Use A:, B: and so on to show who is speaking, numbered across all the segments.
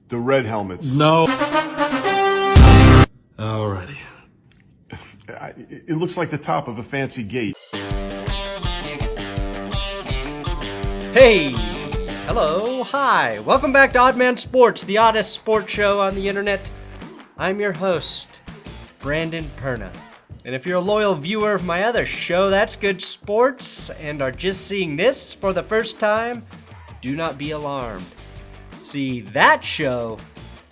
A: The red helmets.
B: No. Alrighty.
A: It looks like the top of a fancy gate.
C: Hey! Hello, hi. Welcome back to Odd Man Sports, the oddest sports show on the internet. I'm your host, Brandon Perna. And if you're a loyal viewer of my other show, That's Good Sports, and are just seeing this for the first time, do not be alarmed. See, that show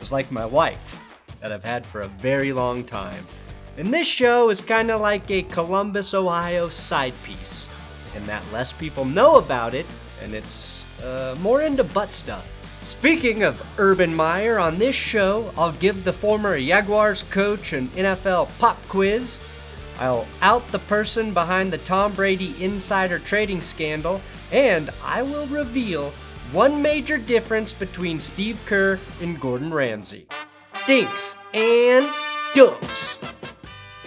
C: is like my wife that I've had for a very long time. And this show is kind of like a Columbus, Ohio side piece, in that less people know about it, and it's more into butt stuff. Speaking of Urban Meyer, on this show, I'll give the former Jaguars coach an NFL pop quiz. I'll out the person behind the Tom Brady insider trading scandal, and I will reveal one major difference between Steve Kerr and Gordon Ramsay. Dinks and Dunks.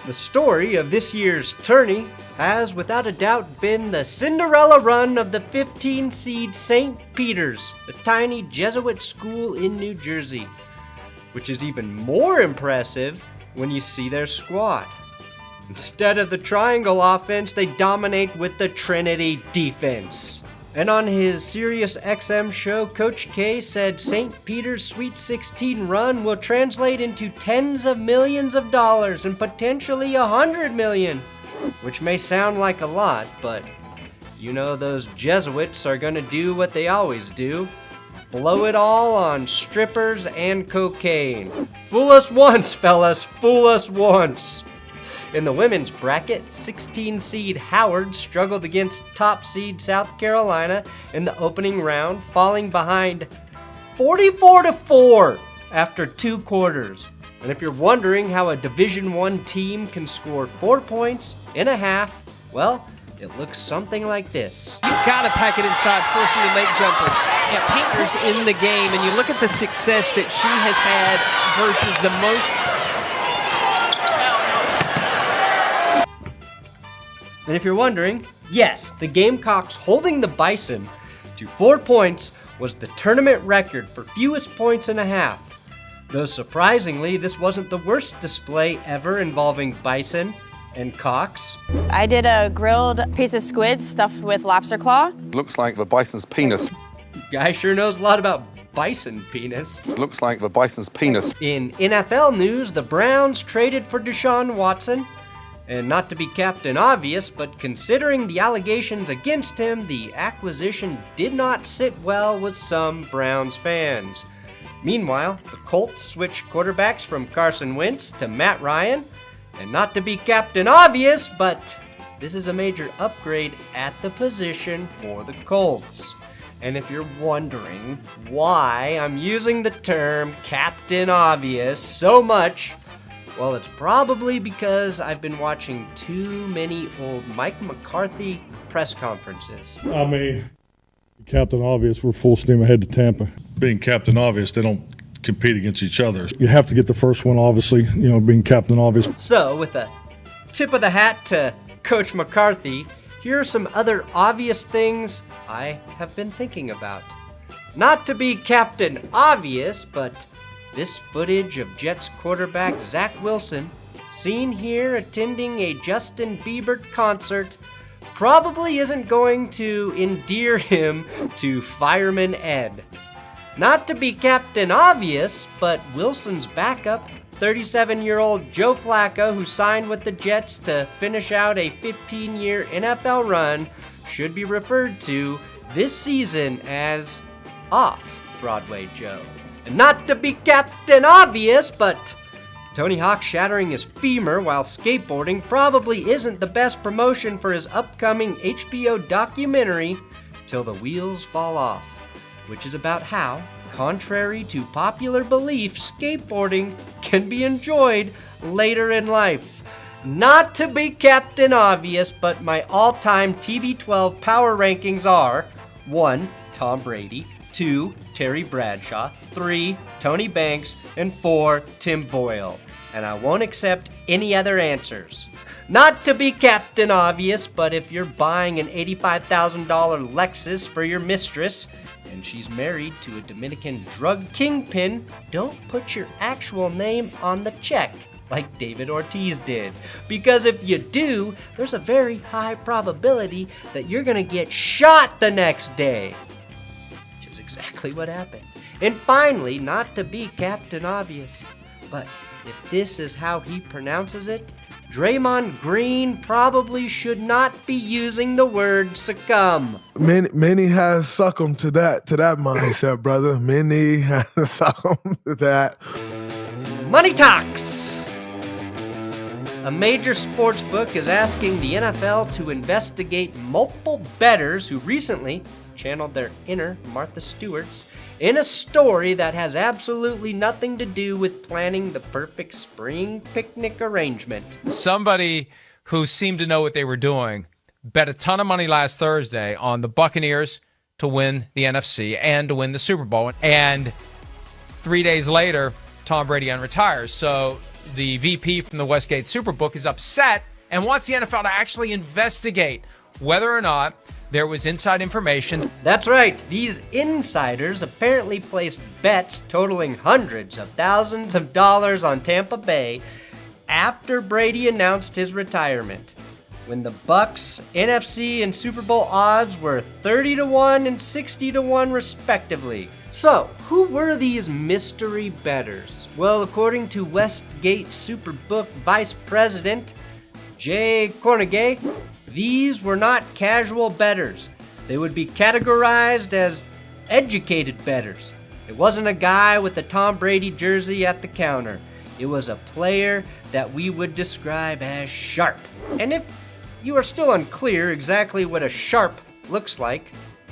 C: The story of this year's tourney has without a doubt been the Cinderella run of the 15-seed St. Peter's, the tiny Jesuit school in New Jersey, which is even more impressive when you see their squad. Instead of the triangle offense, they dominate with the Trinity defense. And on his Sirius XM show, Coach K said St. Peter's Sweet 16 run will translate into tens of millions of dollars and potentially $100 million, which may sound like a lot, but you know those Jesuits are gonna do what they always do. Blow it all on strippers and cocaine. Fool us once, fellas, fool us once. In the women's bracket, 16-seed Howard struggled against top seed South Carolina in the opening round, falling behind 44-4 after 2 quarters. And if you're wondering how a Division I team can score 4 points in a half, well, it looks something like this.
D: You gotta pack it inside, forcing the make jumpers. Yeah, Painter's in the game, and you look at the success that she has had versus the most.
C: And if you're wondering, yes, the Gamecocks holding the Bison to 4 points was the tournament record for fewest points in a half. Though surprisingly, this wasn't the worst display ever involving Bison and Cocks.
E: I did a grilled piece of squid stuffed with lobster claw.
F: Looks like the bison's penis.
C: Guy sure knows a lot about bison penis.
F: Looks like the bison's penis.
C: In NFL news, the Browns traded for Deshaun Watson. And not to be Captain Obvious, but considering the allegations against him, the acquisition did not sit well with some Browns fans. Meanwhile, the Colts switched quarterbacks from Carson Wentz to Matt Ryan. And not to be Captain Obvious, but this is a major upgrade at the position for the Colts. And if you're wondering why I'm using the term Captain Obvious so much, well, it's probably because I've been watching too many old Mike McCarthy press conferences.
G: I mean, Captain Obvious, we're full steam ahead to Tampa.
H: Being Captain Obvious, they don't compete against each other.
G: You have to get the first one, obviously, being Captain Obvious.
C: So, with a tip of the hat to Coach McCarthy, here are some other obvious things I have been thinking about. Not to be Captain Obvious, but this footage of Jets quarterback Zach Wilson, seen here attending a Justin Bieber concert, probably isn't going to endear him to Fireman Ed. Not to be Captain Obvious, but Wilson's backup, 37-year-old Joe Flacco, who signed with the Jets to finish out a 15-year NFL run, should be referred to this season as Off-Broadway Joe. And not to be Captain Obvious, but Tony Hawk shattering his femur while skateboarding probably isn't the best promotion for his upcoming HBO documentary, Till the Wheels Fall Off, which is about how, contrary to popular belief, skateboarding can be enjoyed later in life. Not to be Captain Obvious, but my all-time TB12 power rankings are 1. Tom Brady, 2. Terry Bradshaw, 3. Tony Banks, and 4. Tim Boyle. And I won't accept any other answers. Not to be Captain Obvious, but if you're buying an $85,000 Lexus for your mistress, and she's married to a Dominican drug kingpin, don't put your actual name on the check like David Ortiz did. Because if you do, there's a very high probability that you're gonna get shot the next day. Which is exactly what happened. And finally, not to be Captain Obvious, but if this is how he pronounces it, Draymond Green probably should not be using the word succumb.
B: Many has succumbed to that mindset, brother. Many has succumbed to that.
C: Money talks! A major sports book is asking the NFL to investigate multiple bettors who recently channeled their inner Martha Stewarts in a story that has absolutely nothing to do with planning the perfect spring picnic arrangement.
I: Somebody who seemed to know what they were doing bet a ton of money last Thursday on the Buccaneers to win the NFC and to win the Super Bowl. And 3 days later, Tom Brady unretires. So the VP from the Westgate Superbook is upset and wants the NFL to actually investigate whether or not there was inside information.
C: That's right. These insiders apparently placed bets totaling hundreds of thousands of dollars on Tampa Bay after Brady announced his retirement, when the Bucs, NFC, and Super Bowl odds were 30-1 and 60-1 respectively. So, who were these mystery bettors? Well, according to Westgate Superbook Vice President Jay Cornegay, these were not casual bettors. They would be categorized as educated bettors. It wasn't a guy with a Tom Brady jersey at the counter. It was a player that we would describe as sharp. And if you are still unclear exactly what a sharp looks like,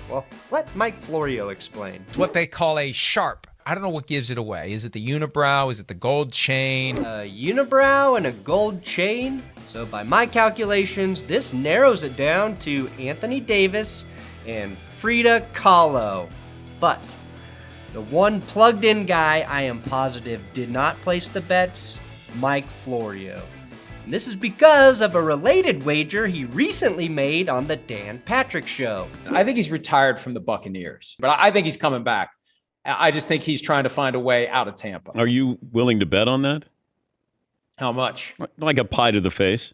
C: well, let Mike Florio explain.
I: It's what they call a sharp. I don't know what gives it away. Is it the unibrow? Is it the gold chain?
C: A unibrow and a gold chain? So by my calculations, this narrows it down to Anthony Davis and Frida Kahlo. But the one plugged-in guy I am positive did not place the bets, Mike Florio. And this is because of a related wager he recently made on the Dan Patrick Show.
J: I think he's retired from the Buccaneers, but I think he's coming back. I just think he's trying to find a way out of Tampa.
K: Are you willing to bet on that?
J: How much?
K: Like a pie to the face?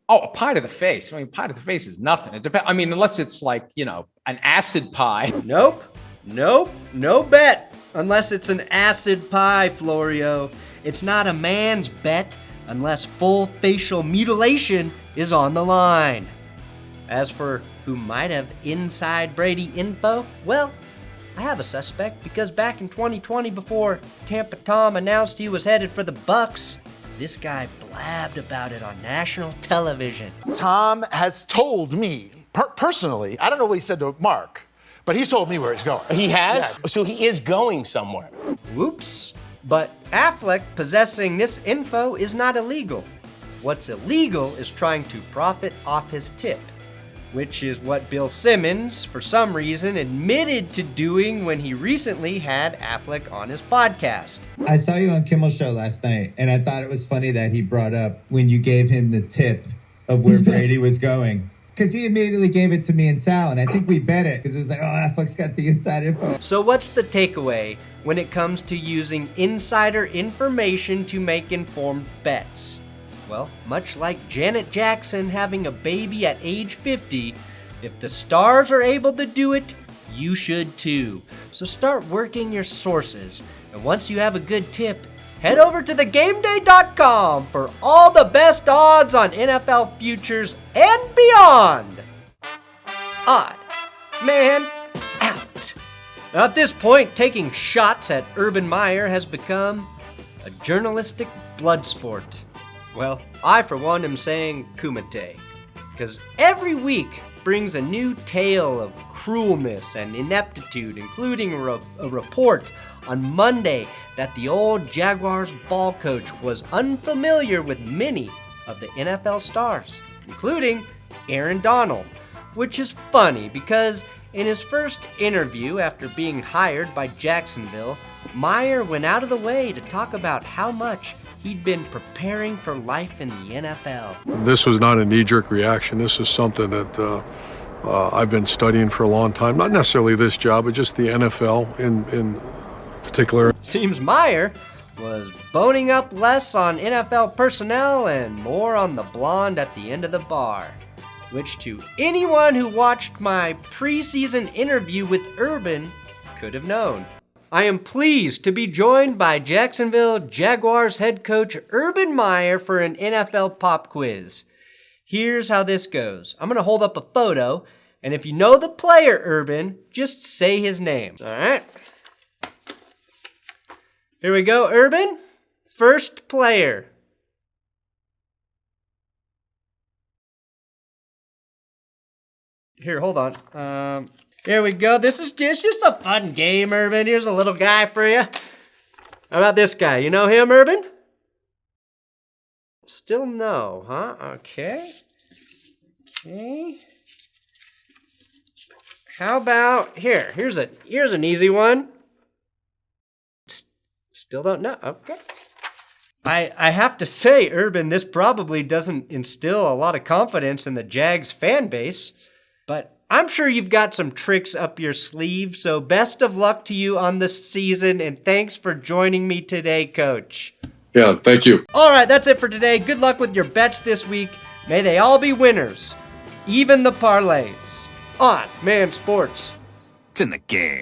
J: Oh, a pie to the face. I mean, pie to the face is nothing. It depends. I mean, unless it's like, an acid pie.
C: Nope, no bet. Unless it's an acid pie, Florio. It's not a man's bet unless full facial mutilation is on the line. As for who might have inside Brady info, well, I have a suspect because back in 2020, before Tampa Tom announced he was headed for the Bucs, this guy blabbed about it on national television.
L: Tom has told me, personally, I don't know what he said to Mark, but he's told me where he's going.
M: He has? Yeah. So he is going somewhere.
C: Whoops. But Affleck possessing this info is not illegal. What's illegal is trying to profit off his tip, which is what Bill Simmons, for some reason, admitted to doing when he recently had Affleck on his podcast.
N: I saw you on Kimmel's show last night, and I thought it was funny that he brought up when you gave him the tip of where Brady was going. Because he immediately gave it to me and Sal, and I think we bet it, because it was like, oh, Affleck's got the inside info.
C: So what's the takeaway when it comes to using insider information to make informed bets? Well, much like Janet Jackson having a baby at age 50, if the stars are able to do it, you should too. So start working your sources, and once you have a good tip, head over to thegameday.com for all the best odds on NFL futures and beyond. Odd Man out. Now at this point, taking shots at Urban Meyer has become a journalistic blood sport. Well, I for one am saying kumite, because every week brings a new tale of cruelness and ineptitude, including a report on Monday that the old Jaguars ball coach was unfamiliar with many of the NFL stars, including Aaron Donald, which is funny because in his first interview after being hired by Jacksonville, Meyer went out of the way to talk about how much he'd been preparing for life in the NFL.
G: This was not a knee-jerk reaction. This is something that I've been studying for a long time, not necessarily this job, but just the NFL in particular.
C: Seems Meyer was boning up less on NFL personnel and more on the blonde at the end of the bar, which to anyone who watched my preseason interview with Urban could have known. I am pleased to be joined by Jacksonville Jaguars head coach Urban Meyer for an NFL pop quiz. Here's how this goes. I'm going to hold up a photo, and if you know the player, Urban, just say his name. All right? Here we go, Urban. First player. Here, hold on. Here we go. This is just a fun game, Urban. Here's a little guy for you. How about this guy? You know him, Urban? Still no, huh? Okay. How about here? Here's an easy one. Still don't know. Okay. I have to say, Urban, this probably doesn't instill a lot of confidence in the Jags fan base, but I'm sure you've got some tricks up your sleeve, so best of luck to you on this season, and thanks for joining me today, Coach.
G: Yeah, thank you.
C: All right, that's it for today. Good luck with your bets this week. May they all be winners, even the parlays. On Man Sports.
O: It's in the game.